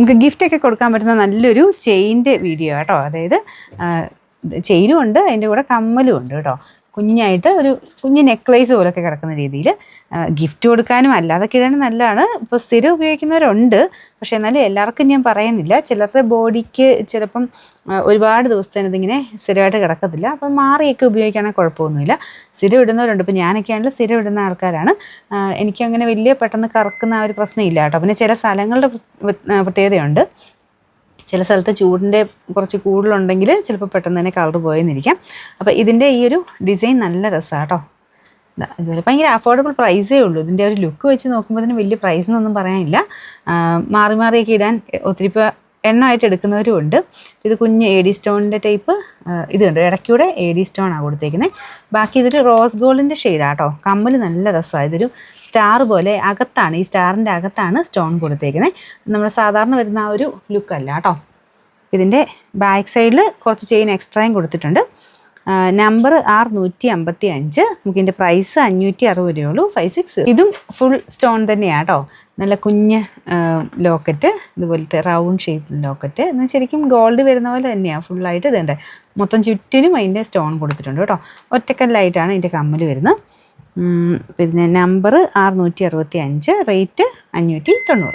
നമുക്ക് ഗിഫ്റ്റൊക്കെ കൊടുക്കാൻ പറ്റുന്ന നല്ലൊരു ചെയിൻ്റെ വീഡിയോ കേട്ടോ. അതായത് ചെയിനും ഉണ്ട്, അതിൻ്റെ കൂടെ കമ്മലും ഉണ്ട് കേട്ടോ. കുഞ്ഞായിട്ട് ഒരു കുഞ്ഞ് നെക്ലേസ് പോലൊക്കെ കിടക്കുന്ന രീതിയിൽ ഗിഫ്റ്റ് കൊടുക്കാനും അല്ലാതൊക്കെ ഇടാനും നല്ലതാണ്. ഇപ്പോൾ സ്ഥിരം ഉപയോഗിക്കുന്നവരുണ്ട്, പക്ഷേ എന്നാലും എല്ലാവർക്കും ഞാൻ പറയുന്നില്ല. ചിലരുടെ ബോഡിക്ക് ചിലപ്പം ഒരുപാട് ദിവസത്തേന് ഇതിങ്ങനെ സ്ഥിരമായിട്ട് കിടക്കത്തില്ല. അപ്പം മാറിയൊക്കെ ഉപയോഗിക്കുകയാണെങ്കിൽ കുഴപ്പമൊന്നുമില്ല. സ്ഥിരം ഇടുന്നവരുണ്ട്. ഇപ്പോൾ ഞാനൊക്കെ ആണെങ്കിൽ സ്ഥിരം ഇടുന്ന ആൾക്കാരാണ്. എനിക്കങ്ങനെ വലിയ പെട്ടെന്ന് കറക്കുന്ന ആ ഒരു പ്രശ്നമില്ല കേട്ടോ. പിന്നെ ചില സ്ഥലങ്ങളുടെ പ്രത്യേകതയുണ്ട്. ചില സ്ഥലത്ത് ചൂടിൻ്റെ കുറച്ച് കൂടുതലുണ്ടെങ്കിൽ ചിലപ്പോൾ പെട്ടെന്ന് തന്നെ കളർ പോയെന്നിരിക്കാം. അപ്പോൾ ഇതിൻ്റെ ഈ ഒരു ഡിസൈൻ നല്ല രസമാണ് കേട്ടോ. ഇതുപോലെ ഭയങ്കര അഫോർഡബിൾ പ്രൈസേ ഉള്ളൂ. ഇതിൻ്റെ ഒരു ലുക്ക് വെച്ച് നോക്കുമ്പോൾ അതിന് വലിയ പ്രൈസ് എന്നൊന്നും പറയാനില്ല. മാറി മാറിയൊക്കെ ഇടാൻ ഒത്തിരി ഇപ്പോൾ എണ്ണമായിട്ട് എടുക്കുന്നവരും ഉണ്ട്. ഇത് കുഞ്ഞ് എ ഡി സ്റ്റോണിൻ്റെ ടൈപ്പ് ഇത് കണ്ടു, ഇടയ്ക്കൂടെ എ ഡി സ്റ്റോണാണ് കൊടുത്തേക്കുന്നത്. ബാക്കി ഇതൊരു റോസ് ഗോൾഡിൻ്റെ ഷെയ്ഡാണ് കേട്ടോ. കമ്മൽ നല്ല രസമാണ്. ഇതൊരു സ്റ്റാർ പോലെ അകത്താണ്, ഈ സ്റ്റാറിൻ്റെ അകത്താണ് സ്റ്റോൺ കൊടുത്തേക്കുന്നത്. നമ്മൾ സാധാരണ വരുന്ന ആ ഒരു ലുക്കല്ല കേട്ടോ. ഇതിൻ്റെ ബാക്ക് സൈഡിൽ കുറച്ച് ചെയിൻ എക്സ്ട്രായും കൊടുത്തിട്ടുണ്ട്. നമ്പർ 655. നമുക്കിതിൻ്റെ പ്രൈസ് 560 രൂപയുള്ളൂ. 56. ഇതും ഫുൾ സ്റ്റോൺ തന്നെയാണ് കേട്ടോ. നല്ല കുഞ്ഞ് ലോക്കറ്റ്, ഇതുപോലത്തെ റൗണ്ട് ഷേപ്പ് ലോക്കറ്റ്. എന്നാൽ ശരിക്കും ഗോൾഡ് വരുന്ന പോലെ തന്നെയാണ് ഫുള്ളായിട്ട്. ഇതുണ്ട് മൊത്തം ചുറ്റിനും അതിൻ്റെ സ്റ്റോൺ കൊടുത്തിട്ടുണ്ട് കേട്ടോ. ഒറ്റക്കല്ലായിട്ടാണ് ഇതിൻ്റെ കമ്മൽ വരുന്നത്. പിന്നെ നമ്പർ 665, റേറ്റ് 590.